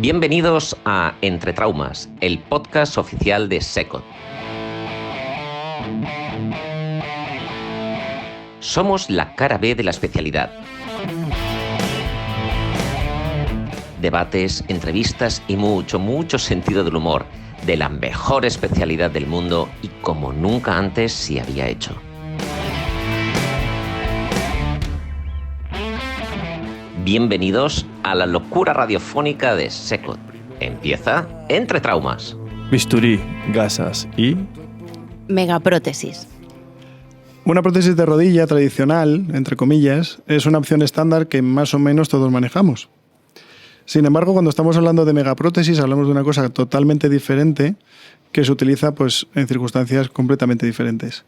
Bienvenidos a Entre Traumas, el podcast oficial de SECOT. Somos la cara B de la especialidad. Debates, entrevistas y mucho sentido del humor de la mejor especialidad del mundo y como nunca antes se había hecho. Bienvenidos a la locura radiofónica de SECOT. Empieza Entre Traumas. Bisturí, gasas y... megaprótesis. Una prótesis de rodilla tradicional, entre comillas, es una opción estándar que más o menos todos manejamos. Sin embargo, cuando estamos hablando de megaprótesis, hablamos de una cosa totalmente diferente que se utiliza en circunstancias completamente diferentes.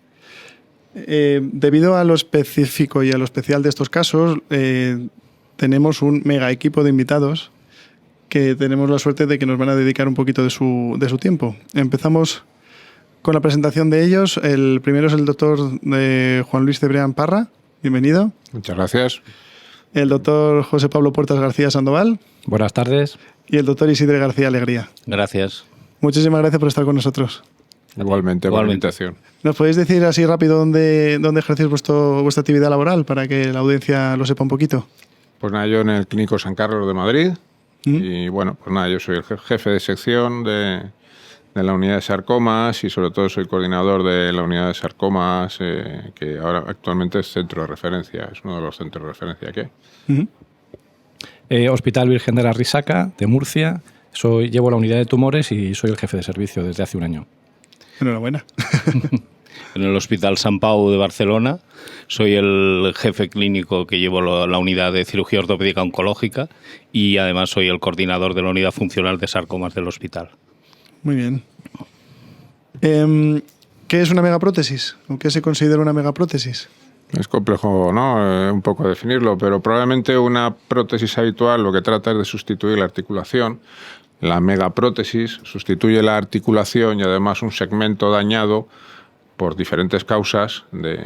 Debido a lo específico y a lo especial de estos casos, tenemos un mega equipo de invitados que tenemos la suerte de que nos van a dedicar un poquito de su tiempo. Empezamos con la presentación de ellos. El primero es el doctor Juan Luis Cebrián Parra. Bienvenido. Muchas gracias. El doctor José Pablo Puertas García Sandoval. Buenas tardes. Y el doctor Isidre García Alegría. Gracias. Muchísimas gracias por estar con nosotros. Igualmente, por la invitación. ¿Nos podéis decir así rápido dónde ejercéis vuestra actividad laboral para que la audiencia lo sepa un poquito? Pues nada, yo en el Clínico San Carlos de Madrid. Y bueno, pues nada, yo soy el jefe de sección de la unidad de sarcomas y sobre todo soy coordinador de la unidad de sarcomas que ahora actualmente es centro de referencia, es uno de los centros de referencia que hay. Hospital Virgen de la Risaca, de Murcia. Llevo la unidad de tumores y soy el jefe de servicio desde hace un año. Enhorabuena. En el Hospital Sant Pau de Barcelona soy el jefe clínico que llevo la unidad de cirugía ortopédica oncológica y además soy el coordinador de la unidad funcional de sarcomas del hospital. Muy bien. ¿Qué es una megaprótesis? ¿O qué se considera una megaprótesis? Es complejo, ¿no? Un poco definirlo, pero probablemente una prótesis habitual lo que trata es de sustituir la articulación. La megaprótesis sustituye la articulación y además un segmento dañado por diferentes causas del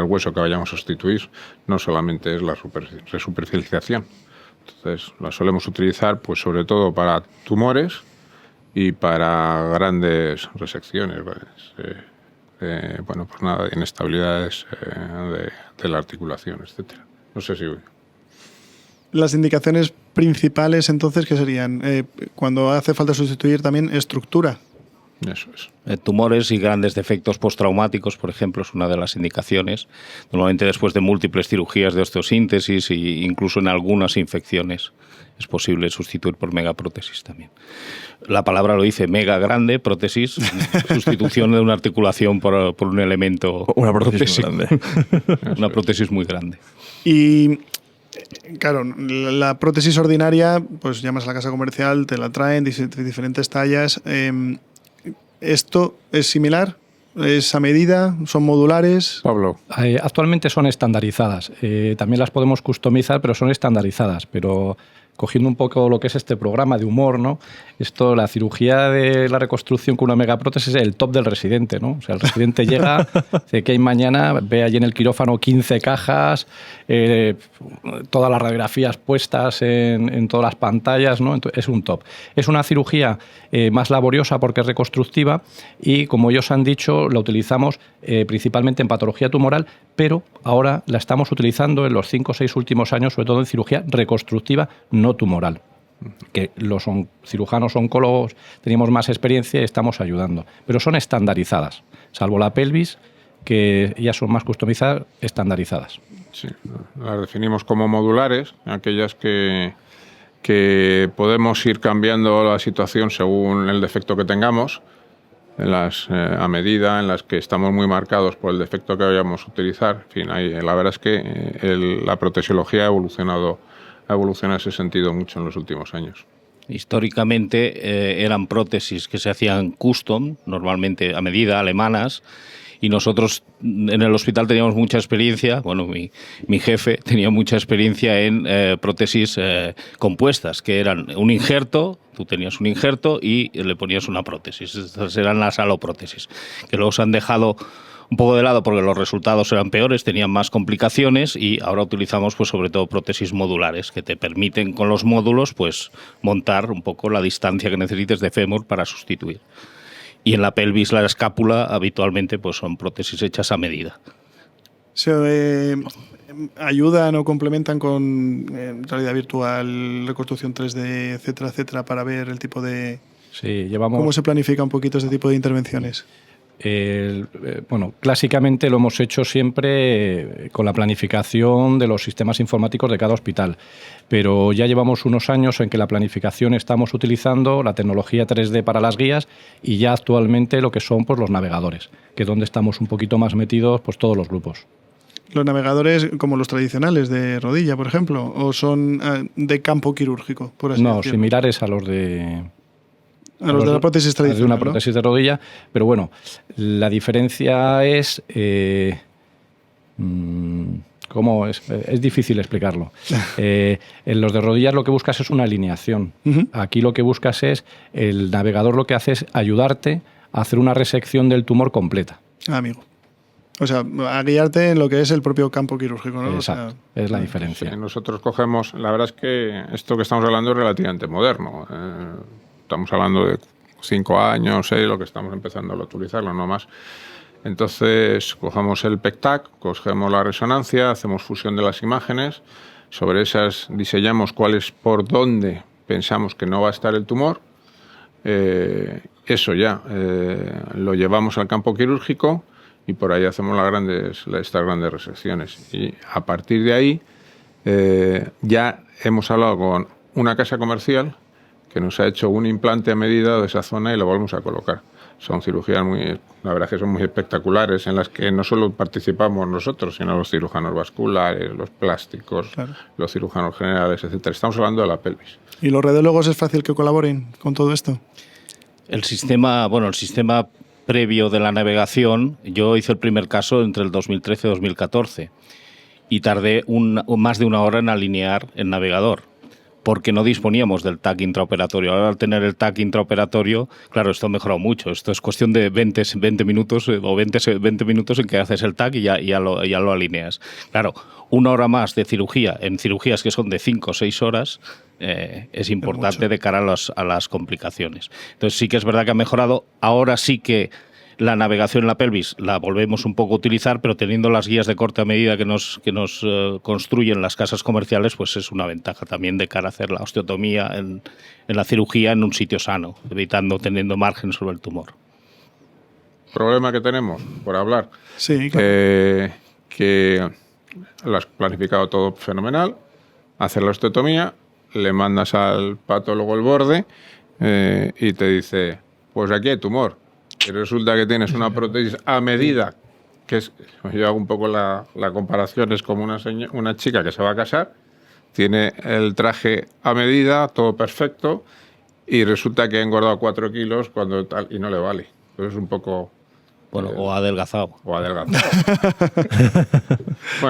hueso que vayamos a sustituir. No solamente es la resuperficialización. Entonces, la solemos utilizar pues sobre todo para tumores y para grandes resecciones, pues nada, inestabilidades de la articulación, etcétera. No sé si... Las indicaciones principales, entonces, ¿qué serían? Cuando hace falta sustituir también estructura. Eso es. Tumores y grandes defectos postraumáticos, por ejemplo, es una de las indicaciones. Normalmente después de múltiples cirugías de osteosíntesis e incluso en algunas infecciones es posible sustituir por megaprótesis también. La palabra lo dice, mega grande, prótesis, sustitución de una articulación por un elemento. Una prótesis grande. Una prótesis muy grande. Y... claro, la prótesis ordinaria, pues llamas a la casa comercial, te la traen, diferentes tallas. ¿Esto es similar? ¿Es a medida? ¿Son modulares? Pablo. Actualmente son estandarizadas. También las podemos customizar, pero son estandarizadas. Pero cogiendo un poco lo que es este programa de humor, ¿no? La cirugía de la reconstrucción con una megaprótesis es el top del residente, ¿no? O sea, el residente llega, dice que hay mañana, ve allí en el quirófano 15 cajas, todas las radiografías puestas en todas las pantallas, ¿no? Entonces, es un top. Es una cirugía más laboriosa porque es reconstructiva y, como ellos han dicho, la utilizamos principalmente en patología tumoral, pero ahora la estamos utilizando en los 5 o 6 últimos años, sobre todo en cirugía reconstructiva no tumoral, que los cirujanos oncólogos teníamos más experiencia y estamos ayudando. Pero son estandarizadas, salvo la pelvis, que ya son más customizadas, estandarizadas. Sí, las definimos como modulares, aquellas que podemos ir cambiando la situación según el defecto que tengamos, a medida en las que estamos muy marcados por el defecto que vayamos a utilizar. En fin, la verdad es que la protesiología ha evolucionado en ese sentido mucho en los últimos años. Históricamente eran prótesis que se hacían custom, normalmente a medida, alemanas, y nosotros en el hospital teníamos mucha experiencia, bueno, mi jefe tenía mucha experiencia en prótesis compuestas, que eran un injerto, tú tenías un injerto y le ponías una prótesis. Estas eran las aloprótesis, que luego se han dejado un poco de lado porque los resultados eran peores, tenían más complicaciones, y ahora utilizamos pues sobre todo prótesis modulares que te permiten con los módulos pues montar un poco la distancia que necesites de fémur para sustituir. Y en la pelvis, la escápula, habitualmente pues son prótesis hechas a medida. ¿Se ayudan o complementan con realidad virtual, reconstrucción 3D, etcétera, etcétera, para ver el tipo de... Sí, llevamos... ¿Cómo se planifica un poquito este tipo de intervenciones? Bueno, clásicamente lo hemos hecho siempre con la planificación de los sistemas informáticos de cada hospital, pero ya llevamos unos años en que la planificación estamos utilizando la tecnología 3D para las guías y ya actualmente lo que son pues, los navegadores, que es donde estamos un poquito más metidos pues, todos los grupos. ¿Los navegadores como los tradicionales de rodilla, por ejemplo, o son de campo quirúrgico, por así decirlo? Similares a los de... A los de la prótesis tradicional, de una prótesis de rodilla, pero bueno, la diferencia es... ¿cómo es? Es difícil explicarlo. En los de rodillas lo que buscas es una alineación. Aquí lo que buscas es, el navegador lo que hace es ayudarte a hacer una resección del tumor completa. Amigo. O sea, a guiarte en lo que es el propio campo quirúrgico, ¿no? Exacto, o sea, es la diferencia. Sí, nosotros cogemos, la verdad es que esto que estamos hablando es relativamente moderno. Estamos hablando de 5 años, lo que estamos empezando a utilizarlo, no más. Entonces, cogemos el PECTAC, cogemos la resonancia, hacemos fusión de las imágenes, sobre esas diseñamos por dónde pensamos que no va a estar el tumor. Eso ya lo llevamos al campo quirúrgico y por ahí hacemos estas grandes resecciones. Y a partir de ahí ya hemos hablado con una casa comercial que nos ha hecho un implante a medida de esa zona y lo volvemos a colocar. Son cirugías la verdad es que son muy espectaculares, en las que no solo participamos nosotros, sino los cirujanos vasculares, los plásticos, claro, los cirujanos generales, etcétera. Estamos hablando de la pelvis. ¿Y los radiólogos es fácil que colaboren con todo esto? El sistema previo de la navegación, yo hice el primer caso entre el 2013 y 2014 y tardé más de 1 hora en alinear el navegador, porque no disponíamos del TAC intraoperatorio. Ahora, al tener el TAC intraoperatorio, claro, esto ha mejorado mucho. Esto es cuestión de 20 minutos o 20 minutos en que haces el TAC y ya lo alineas. Claro, 1 hora más de cirugía, en cirugías que son de 5 o 6 horas, es importante de cara a las complicaciones. Entonces sí que es verdad que ha mejorado. Ahora sí que la navegación en la pelvis la volvemos un poco a utilizar, pero teniendo las guías de corte a medida que nos construyen las casas comerciales, pues es una ventaja también de cara a hacer la osteotomía en la cirugía en un sitio sano, teniendo margen sobre el tumor. ¿Problema que tenemos, por hablar? Sí, claro. Que lo has planificado todo fenomenal, hacer la osteotomía, le mandas al patólogo el borde y te dice, pues aquí hay tumor. Y resulta que tienes una prótesis a medida, que es, yo hago un poco la comparación, es como una chica que se va a casar, tiene el traje a medida, todo perfecto, y resulta que ha engordado 4 kilos y no le vale. Entonces es un poco... Bueno, o adelgazado. Bueno,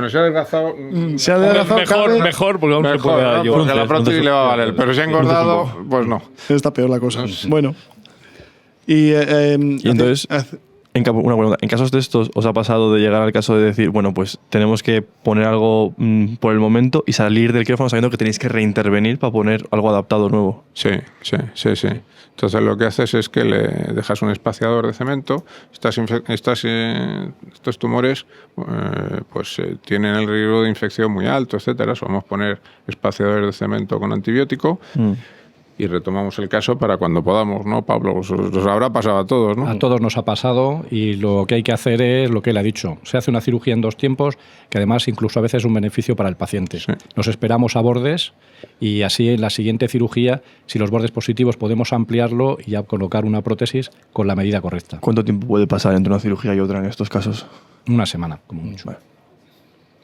si ha adelgazado... Mejor, porque aún se puede ayudar. Porque la prótesis le va a valer, pero si ha engordado, pues no. Está peor la cosa. No sé. Bueno. Y entonces, una pregunta. ¿En casos de estos os ha pasado de llegar al caso de decir, bueno, pues tenemos que poner algo por el momento y salir del quirófano sabiendo que tenéis que reintervenir para poner algo adaptado nuevo? Sí. Entonces lo que haces es que le dejas un espaciador de cemento. Estos tumores tienen el riesgo de infección muy alto, etcétera. Solemos poner espaciadores de cemento con antibiótico. Y retomamos el caso para cuando podamos, ¿no, Pablo? Os habrá pasado a todos, ¿no? A todos nos ha pasado y lo que hay que hacer es lo que él ha dicho. Se hace una cirugía en 2 tiempos, que además incluso a veces es un beneficio para el paciente. Sí. Nos esperamos a bordes y así en la siguiente cirugía, si los bordes positivos, podemos ampliarlo y ya colocar una prótesis con la medida correcta. ¿Cuánto tiempo puede pasar entre una cirugía y otra en estos casos? 1 semana, como mucho. Vale.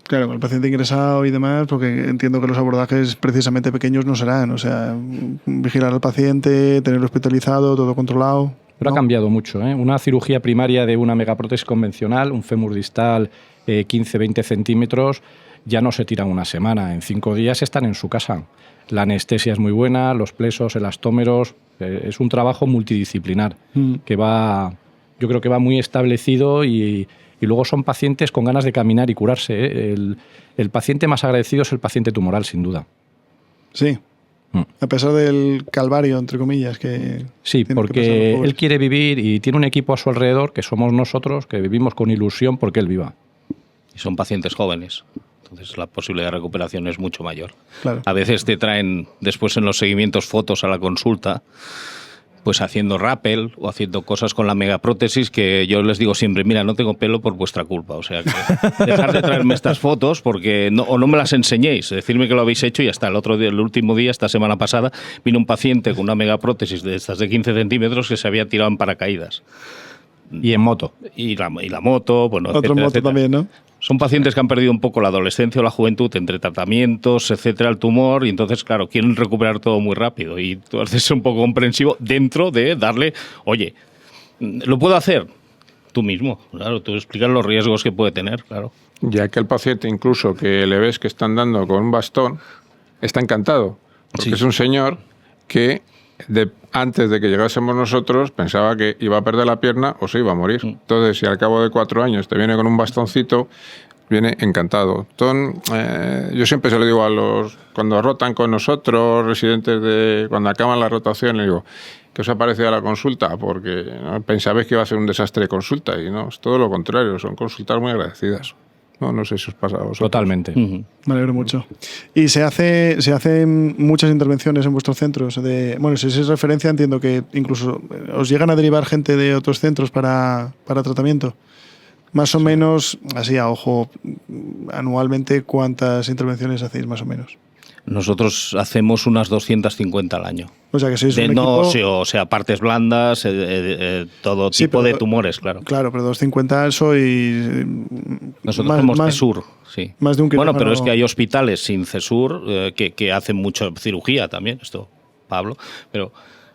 Claro, con el paciente ingresado y demás, porque entiendo que los abordajes precisamente pequeños no serán. O sea, vigilar al paciente, tenerlo hospitalizado, todo controlado. Pero ha cambiado mucho, ¿eh? Una cirugía primaria de una megaprótesis convencional, un fémur distal 15-20 centímetros, ya no se tiran 1 semana. En 5 días están en su casa. La anestesia es muy buena, los plesos, elastómeros. Es un trabajo multidisciplinar que yo creo que va muy establecido y Y luego son pacientes con ganas de caminar y curarse, ¿eh? El paciente más agradecido es el paciente tumoral, sin duda. Sí. A pesar del calvario, entre comillas, que... Sí, tienen que pasar los porque pobres. él quiere vivir y tiene un equipo a su alrededor, que somos nosotros, que vivimos con ilusión porque él viva. Y son pacientes jóvenes. Entonces la posibilidad de recuperación es mucho mayor. Claro. A veces te traen después en los seguimientos fotos a la consulta, pues haciendo rappel o haciendo cosas con la megaprótesis que yo les digo siempre, mira, no tengo pelo por vuestra culpa. O sea, que dejar de traerme estas fotos porque o no me las enseñéis, decirme que lo habéis hecho y hasta el último día, esta semana pasada, vino un paciente con una megaprótesis de estas de 15 centímetros que se había tirado en paracaídas. Y en moto. Y la moto, bueno, Otro etcétera, moto etcétera. también, ¿no? Son pacientes que han perdido un poco la adolescencia o la juventud entre tratamientos, etcétera, el tumor, y entonces, claro, quieren recuperar todo muy rápido. Y tú haces un poco comprensivo dentro de darle, oye, ¿lo puedo hacer? Tú mismo, claro, tú explicas los riesgos que puede tener, claro. Ya que el paciente, incluso que le ves que está andando con un bastón, está encantado. Porque Sí. es un señor que antes de que llegásemos nosotros pensaba que iba a perder la pierna o se iba a morir. Entonces, si al cabo de 4 años te viene con un bastoncito, viene encantado. Yo siempre se lo digo a los, cuando rotan con nosotros, residentes cuando acaban la rotación, le digo, ¿qué os ha parecido la consulta? Porque ¿no? Pensabais que iba a ser un desastre de consulta y no, es todo lo contrario, son consultas muy agradecidas. No sé si os pasa a vosotros. Totalmente. Ujú. Me alegro mucho. ¿Y se hacen muchas intervenciones en vuestros centros? Bueno, si es referencia, entiendo que incluso os llegan a derivar gente de otros centros para tratamiento. Más o menos, así a ojo, anualmente, ¿cuántas intervenciones hacéis más o menos? Nosotros hacemos unas 250 al año. O sea, que sois un No, equipo... sí, o sea, partes blandas, todo Sí, tipo pero- de tumores, claro. Claro, pero 250 sois... Nosotros somos CESUR, sí. más de un Bueno, quirófano. pero es que hay hospitales sin CESUR que hacen mucha cirugía también, esto, Pablo, pero...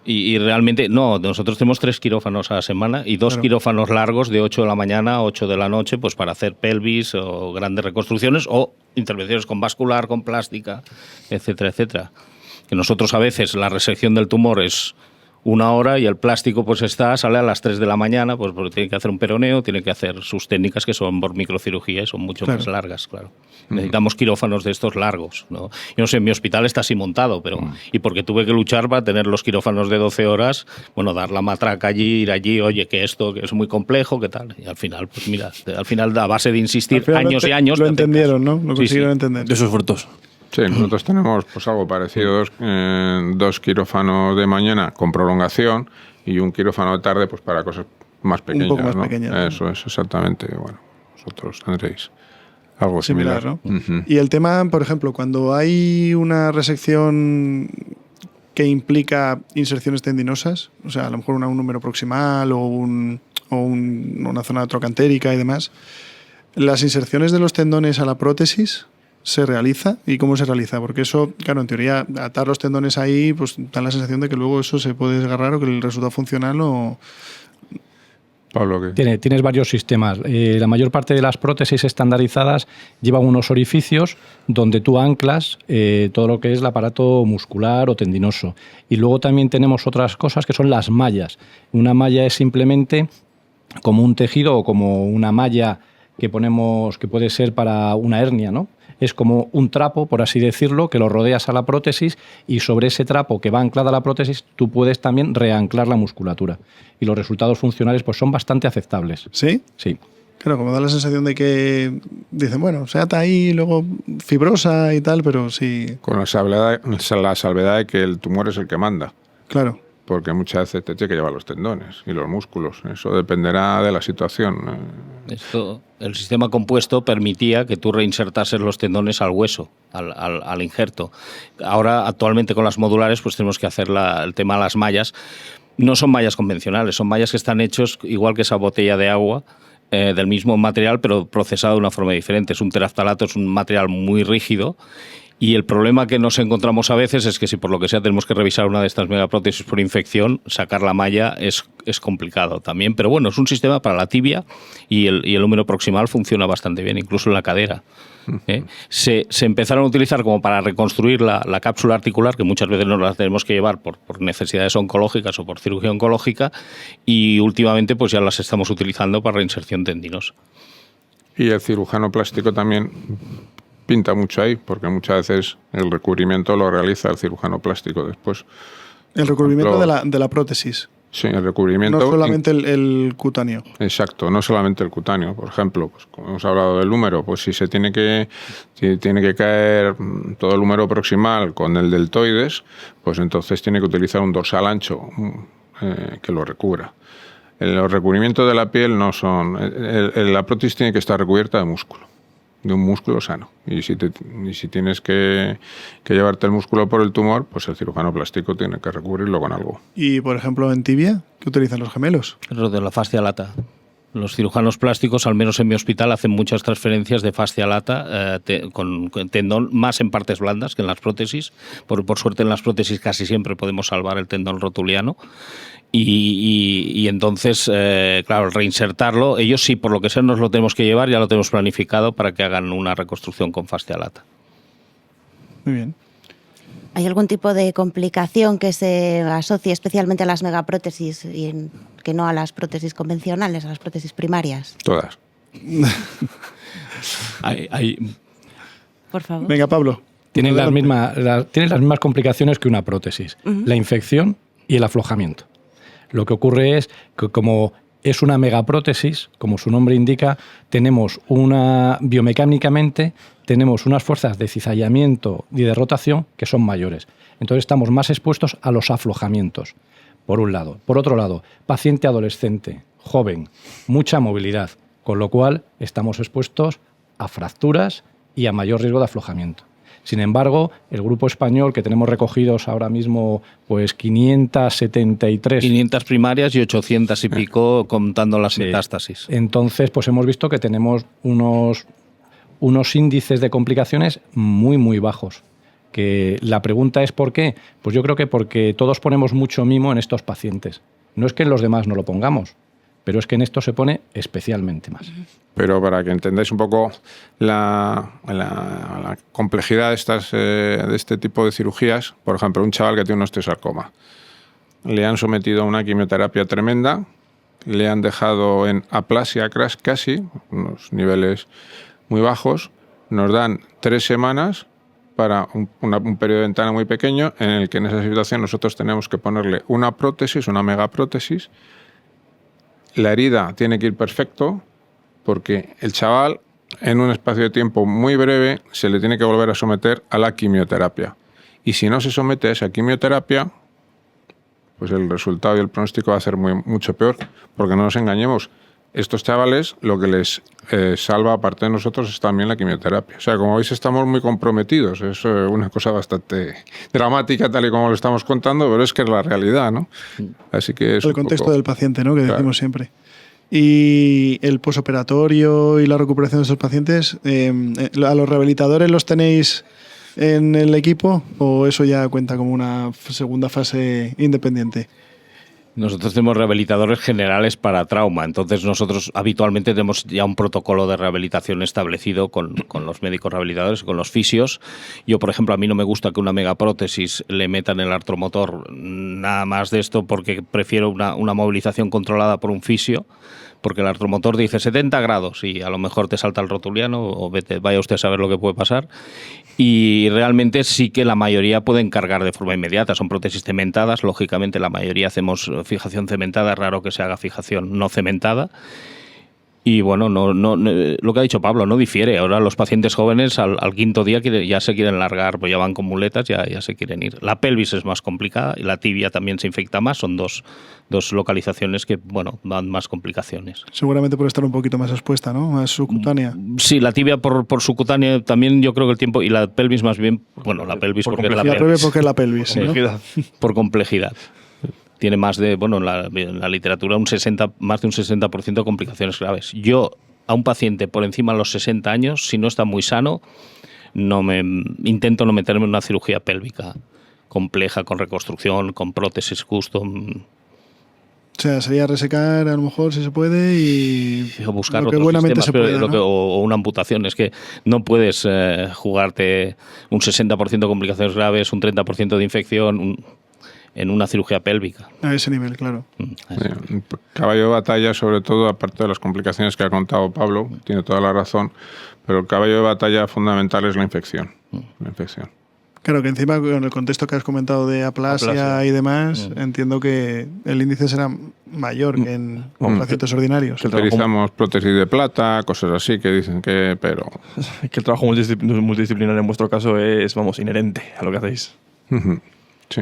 Y realmente, no, nosotros tenemos 3 quirófanos a la semana y 2 Claro. quirófanos largos de 8 de la mañana a 8 de la noche, pues para hacer pelvis o grandes reconstrucciones o intervenciones con vascular, con plástica, etcétera, etcétera. Que nosotros a veces la resección del tumor es 1 hora y el plástico pues sale a las 3 de la mañana, pues porque tiene que hacer un peroneo, tiene que hacer sus técnicas que son por microcirugía y son mucho Claro. más largas, claro. Necesitamos quirófanos de estos largos, ¿no? Yo no sé, mi hospital está así montado, pero y porque tuve que luchar para tener los quirófanos de 12 horas, bueno, dar la matraca allí, ir allí, oye, que esto que es muy complejo, ¿qué tal? Y al final, pues mira, al final a base de insistir Al final años y años... Lo te hacen entendieron, caso. ¿no? Lo Sí, consiguieron sí. entender. De esos frutos. Sí, nosotros tenemos pues algo parecido, 2 quirófanos de mañana con prolongación y un quirófano de tarde pues para cosas más pequeñas. poco más ¿no? pequeñas, ¿no? Eso es, exactamente. Bueno, vosotros tendréis algo Similar, similar. ¿no? Ujú. Y el tema, por ejemplo, cuando hay una resección que implica inserciones tendinosas, o sea, a lo mejor un número proximal o una zona trocantérica y demás, ¿las inserciones de los tendones a la prótesis se realiza? ¿Y cómo se realiza? Porque eso, claro, en teoría, atar los tendones ahí, pues da la sensación de que luego eso se puede desgarrar o que el resultado funcional o... Pablo, ¿qué? Tienes varios sistemas. La mayor parte de las prótesis estandarizadas llevan unos orificios donde tú anclas todo lo que es el aparato muscular o tendinoso. Y luego también tenemos otras cosas que son las mallas. Una malla es simplemente como un tejido o como una malla que ponemos, que puede ser para una hernia, ¿no? Es como un trapo, por así decirlo, que lo rodeas a la prótesis y sobre ese trapo que va anclada a la prótesis tú puedes también reanclar la musculatura. Y los resultados funcionales pues son bastante aceptables. ¿Sí? Sí. Claro, como da la sensación de que dicen, bueno, se ata ahí, luego fibrosa y tal, pero sí, Con la salvedad de que el tumor es el que manda. claro. Porque muchas veces te tiene que llevar los tendones y los músculos. Eso dependerá de la situación. El sistema compuesto permitía que tú reinsertases los tendones al hueso, al injerto. Ahora, actualmente con las modulares, pues tenemos que hacer el tema de las mallas. No son mallas convencionales, son mallas que están hechos igual que esa botella de agua, del mismo material, pero procesado de una forma diferente. Es un teraftalato, es un material muy rígido. Y el problema que nos encontramos a veces es que si por lo que sea tenemos que revisar una de estas megaprótesis por infección, sacar la malla es complicado también. Pero bueno, es un sistema para la tibia y el húmero proximal funciona bastante bien, incluso en la cadera. Se empezaron a utilizar como para reconstruir la cápsula articular, que muchas veces nos la tenemos que llevar por necesidades oncológicas o por cirugía oncológica, y últimamente pues ya las estamos utilizando para reinserción tendinosa. Y el cirujano plástico también pinta mucho ahí, porque muchas veces el recubrimiento lo realiza el cirujano plástico después. El recubrimiento de la prótesis. Sí, el recubrimiento. No solamente el cutáneo. Exacto, no solamente el cutáneo. Por ejemplo, pues como hemos hablado del húmero, pues si tiene que caer todo el húmero proximal con el deltoides, pues entonces tiene que utilizar un dorsal ancho que lo recubra. Los recubrimientos de la piel no son... la prótesis tiene que estar recubierta de músculo, de un músculo sano. Y si tienes que llevarte el músculo por el tumor, pues el cirujano plástico tiene que recubrirlo con algo. Y, por ejemplo, en tibia, ¿qué utilizan los gemelos? Lo de la fascia lata. Los cirujanos plásticos, al menos en mi hospital, hacen muchas transferencias de fascia lata con tendón, más en partes blandas que en las prótesis. Por suerte en las prótesis casi siempre podemos salvar el tendón rotuliano. Y entonces, claro, reinsertarlo, ellos sí, por lo que sea, nos lo tenemos que llevar, ya lo tenemos planificado para que hagan una reconstrucción con fascia lata. Muy bien. ¿Hay algún tipo de complicación que se asocie especialmente a las megaprótesis y que no a las prótesis convencionales, a las prótesis primarias? Todas. Por favor. Venga, Pablo. Tienen las mismas complicaciones que una prótesis. La infección y el aflojamiento. Lo que ocurre es que como es una megaprótesis, como su nombre indica, biomecánicamente tenemos unas fuerzas de cizallamiento y de rotación que son mayores. Entonces estamos más expuestos a los aflojamientos, por un lado. Por otro lado, paciente adolescente, joven, mucha movilidad, con lo cual estamos expuestos a fracturas y a mayor riesgo de aflojamiento. Sin embargo, el grupo español, que tenemos recogidos ahora mismo pues 573... 500 primarias y 800 y pico contando las metástasis. Entonces, pues hemos visto que tenemos unos índices de complicaciones muy, muy bajos. Que la pregunta es ¿por qué? Pues yo creo que porque todos ponemos mucho mimo en estos pacientes. No es que en los demás no lo pongamos, pero es que en esto se pone especialmente más. Pero para que entendáis un poco la complejidad de este tipo de cirugías, por ejemplo, un chaval que tiene un osteosarcoma, le han sometido a una quimioterapia tremenda, le han dejado en aplasia casi, unos niveles muy bajos, nos dan 3 semanas para un periodo de ventana muy pequeño en el que en esa situación nosotros tenemos que ponerle una prótesis, una megaprótesis. La herida tiene que ir perfecto porque el chaval en un espacio de tiempo muy breve se le tiene que volver a someter a la quimioterapia. Y si no se somete a esa quimioterapia, pues el resultado y el pronóstico va a ser mucho peor, porque no nos engañemos. Estos chavales, lo que les salva, aparte de nosotros, es también la quimioterapia. O sea, como veis, estamos muy comprometidos. Es una cosa bastante dramática, tal y como lo estamos contando, pero es que es la realidad, ¿no? Así que es el contexto del paciente, ¿no? Que decimos siempre. Y el posoperatorio y la recuperación de estos pacientes, ¿a los rehabilitadores los tenéis en el equipo o eso ya cuenta como una segunda fase independiente? Nosotros tenemos rehabilitadores generales para trauma, entonces nosotros habitualmente tenemos ya un protocolo de rehabilitación establecido con los médicos rehabilitadores, con los fisios. Yo, por ejemplo, a mí no me gusta que una megaprótesis le metan el artromotor, nada más de esto, porque prefiero una movilización controlada por un fisio, porque el artromotor dice 70 grados y a lo mejor te salta el rotuliano o vaya usted a saber lo que puede pasar. Y realmente sí que la mayoría pueden cargar de forma inmediata. Son prótesis cementadas, lógicamente la mayoría hacemos fijación cementada, es raro que se haga fijación no cementada. Y bueno, no, lo que ha dicho Pablo, no difiere. Ahora los pacientes jóvenes al quinto día ya se quieren largar, pues ya van con muletas, ya se quieren ir. La pelvis es más complicada y la tibia también se infecta más. Son dos localizaciones que, bueno, dan más complicaciones. Seguramente por estar un poquito más expuesta, ¿no? Más subcutánea. Sí, la tibia por subcutánea también yo creo que el tiempo, y la pelvis más bien, bueno, la pelvis porque es la pelvis. Porque es la pelvis, ¿no? Por complejidad. Tiene más de, bueno, en la literatura más de un 60% de complicaciones graves. Yo, a un paciente por encima de los 60 años, si no está muy sano, intento no meterme en una cirugía pélvica compleja, con reconstrucción, con prótesis custom. O sea, sería resecar a lo mejor si se puede o buscar otros sistemas, ¿no? O una amputación. Es que no puedes jugarte un 60% de complicaciones graves, un 30% de infección. en una cirugía pélvica. A ese nivel, claro. Un caballo de batalla, sobre todo, aparte de las complicaciones que ha contado Pablo, tiene toda la razón, pero el caballo de batalla fundamental es la infección. La infección. Claro, que encima con el contexto que has comentado de aplasia y demás, entiendo que el índice será mayor que en pacientes ordinarios. Utilizamos prótesis de plata, cosas así que dicen que, pero... Que el trabajo multidisciplinar en vuestro caso es, vamos, inherente a lo que hacéis. Sí.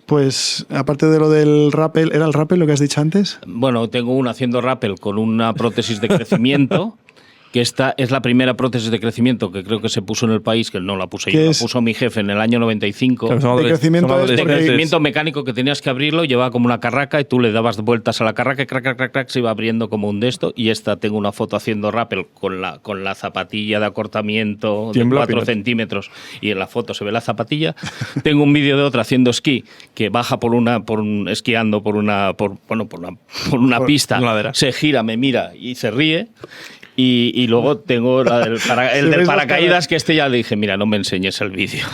Pues aparte de lo del rappel, ¿era el rappel lo que has dicho antes? Bueno, tengo uno haciendo rappel con una prótesis de crecimiento, que esta es la primera prótesis de crecimiento que creo que se puso en el país, que no la puse yo, la puso mi jefe en el año 95. Claro, de crecimiento, de crecimiento mecánico, que tenías que abrirlo, llevaba como una carraca y tú le dabas vueltas a la carraca y crack, se iba abriendo como un de esto. Y esta tengo una foto haciendo rappel con la zapatilla de acortamiento de 4 centímetros y en la foto se ve la zapatilla. Tengo un vídeo de otra haciendo esquí que baja esquiando por una pista, se gira, me mira y se ríe. Y luego tengo el del paracaídas, que ya le dije, mira, no me enseñes el vídeo.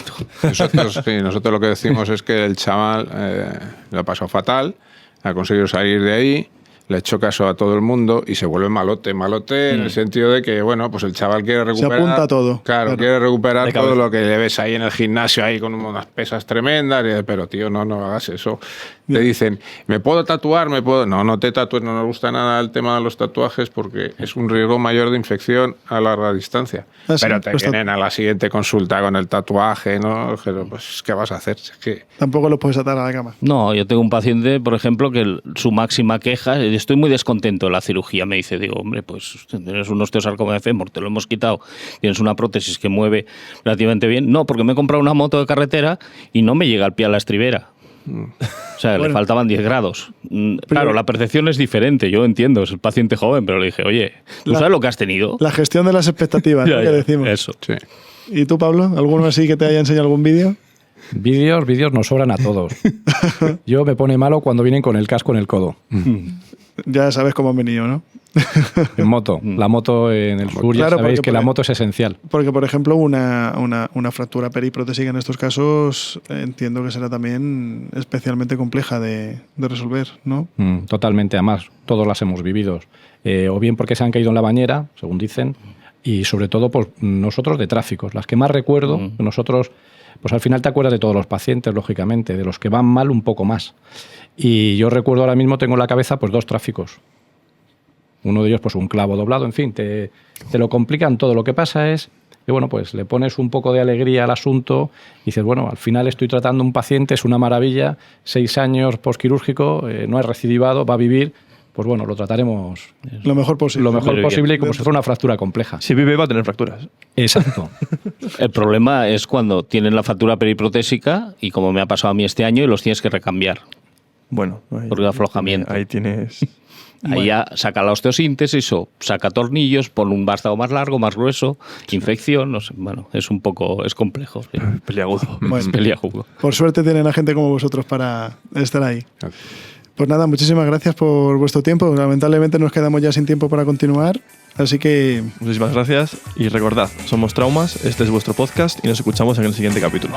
Nosotros lo que decimos es que el chaval lo ha pasado fatal, ha conseguido salir de ahí, le ha hecho caso a todo el mundo y se vuelve malote en el sentido de que, bueno, pues el chaval quiere recuperar... Se apunta a todo. Claro, quiere recuperar todo lo que le ves ahí en el gimnasio, ahí con unas pesas tremendas, pero tío, no hagas eso. Te dicen, ¿me puedo tatuar? No te tatúes, no nos gusta nada el tema de los tatuajes porque es un riesgo mayor de infección a larga distancia. Pero te vienen a la siguiente consulta con el tatuaje, ¿no? Pero, pues, ¿qué vas a hacer? Es que... Tampoco lo puedes atar a la cama. No, yo tengo un paciente, por ejemplo, que su máxima queja, estoy muy descontento de la cirugía, me dice, digo, hombre, pues tienes un osteosarcoma de fémur, te lo hemos quitado, tienes una prótesis que mueve relativamente bien. No, porque me he comprado una moto de carretera y no me llega el pie a la estribera. O sea, le faltaban 10 grados. Claro, la percepción es diferente, yo entiendo, es el paciente joven, pero le dije, oye, ¿tú sabes lo que has tenido? La gestión de las expectativas, ¿no? Que decimos. Eso. Sí. ¿Y tú, Pablo? ¿Alguno así que te haya enseñado algún vídeo? Vídeos nos sobran a todos. Yo me pone malo cuando vienen con el casco en el codo. Ya sabes cómo han venido, ¿no? En moto. La moto en el sur, ya sabéis que la moto es esencial. Porque, por ejemplo, una fractura periprotésica en estos casos entiendo que será también especialmente compleja de resolver, ¿no? Totalmente, además, todos las hemos vivido. O bien porque se han caído en la bañera, según dicen, y sobre todo pues, nosotros de tráficos. Las que más recuerdo, nosotros, pues al final te acuerdas de todos los pacientes, lógicamente, de los que van mal un poco más. Y yo recuerdo ahora mismo, tengo en la cabeza pues 2 tráficos. Uno de ellos, pues un clavo doblado, en fin, te lo complican todo. Lo que pasa es que, bueno, pues le pones un poco de alegría al asunto y dices, bueno, al final estoy tratando un paciente, es una maravilla, 6 años postquirúrgico, no es recidivado, va a vivir, pues bueno, lo trataremos lo mejor posible. Lo mejor posible y como si fuera una fractura compleja. Si vive va a tener fracturas. Exacto. El problema es cuando tienen la fractura periprotésica y como me ha pasado a mí este año y los tienes que recambiar. Bueno, por el aflojamiento. Ahí tienes... Ahí ya saca la osteosíntesis o saca tornillos, pone un vástago más largo, más grueso, infección, no sé, bueno, es un poco, es complejo. Sí. Peliagudo. Bueno, peliagudo. Por suerte tienen a gente como vosotros para estar ahí. Pues nada, muchísimas gracias por vuestro tiempo. Lamentablemente nos quedamos ya sin tiempo para continuar, así que... Muchísimas gracias y recordad, somos Traumas, este es vuestro podcast y nos escuchamos en el siguiente capítulo.